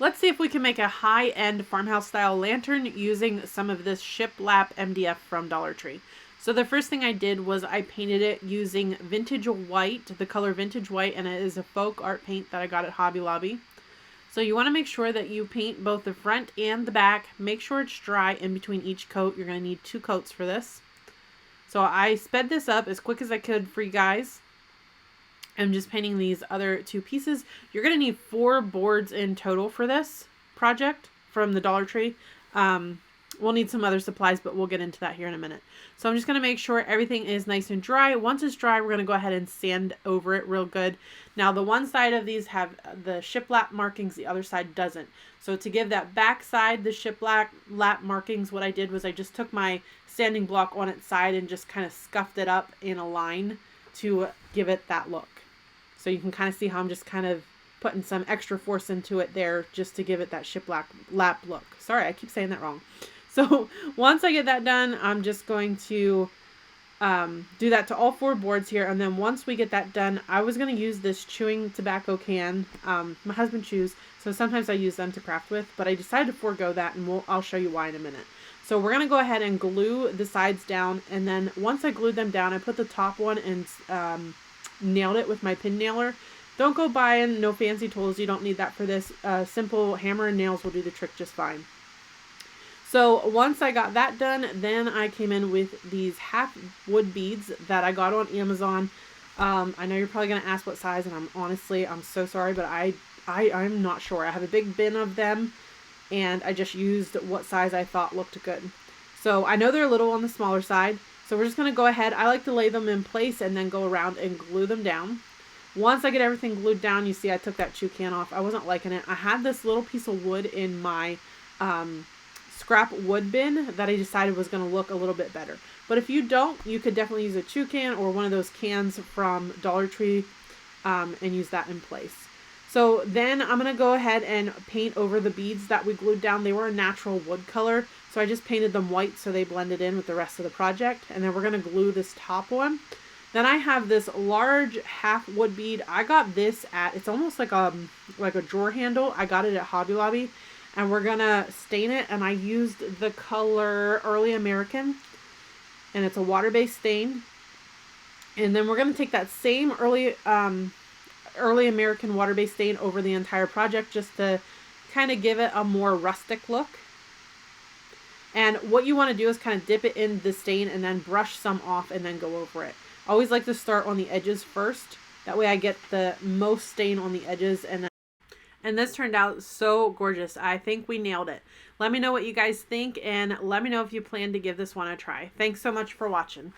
let's see if we can make a high-end farmhouse style lantern using some of this shiplap MDF from Dollar Tree. So the first thing I did was I painted it using vintage white, the color vintage white, and it is a folk art paint that I got at Hobby Lobby. So you want to make sure that you paint both the front and the back. Make sure it's dry in between each coat. You're going to need 2 coats for this. So I sped this up as quick as I could for you guys. I'm just painting these other 2 pieces. You're going to need 4 boards in total for this project from the Dollar Tree. We'll need some other supplies, but we'll get into that here in a minute. So I'm just going to make sure everything is nice and dry. Once it's dry, we're going to go ahead and sand over it real good. Now, the one side of these have the shiplap markings, the other side doesn't. So to give that back side the shiplap markings, what I did was I just took my sanding block on its side and just kind of scuffed it up in a line to give it that look. So you can kind of see how I'm just kind of putting some extra force into it there just to give it that shiplap look. Sorry, I keep saying that wrong. So once I get that done, I'm just going to do that to all 4 boards here. And then once we get that done, I was going to use this chewing tobacco can. My husband chews, so sometimes I use them to craft with. But I decided to forego that, and I'll show you why in a minute. So we're going to go ahead and glue the sides down. And then once I glued them down, I put the top one and nailed it with my pin nailer. Don't go buying no fancy tools. You don't need that for this. Simple hammer and nails will do the trick just fine. So once I got that done, then I came in with these half wood beads that I got on Amazon. I know you're probably going to ask what size, and I'm so sorry, but I'm not sure. I have a big bin of them, and I just used what size I thought looked good. So I know they're a little on the smaller side, so we're just going to go ahead. I like to lay them in place and then go around and glue them down. Once I get everything glued down, you see I took that chew can off. I wasn't liking it. I had this little piece of wood in my scrap wood bin that I decided was going to look a little bit better. But if you don't, you could definitely use a chew can or one of those cans from Dollar Tree and use that in place. So then I'm going to go ahead and paint over the beads that we glued down. They were a natural wood color, so I just painted them white so they blended in with the rest of the project. And then we're going to glue this top one. Then I have this large half wood bead. I got this at, it's almost like a drawer handle. I got it at Hobby Lobby. And we're going to stain it. And I used the color Early American. And it's a water-based stain. And then we're going to take that same Early American water-based stain over the entire project just to kind of give it a more rustic look. And what you want to do is kind of dip it in the stain and then brush some off and then go over it. I always like to start on the edges first. That way I get the most stain on the edges. And this turned out so gorgeous. I think we nailed it. Let me know what you guys think, and let me know if you plan to give this one a try. Thanks so much for watching.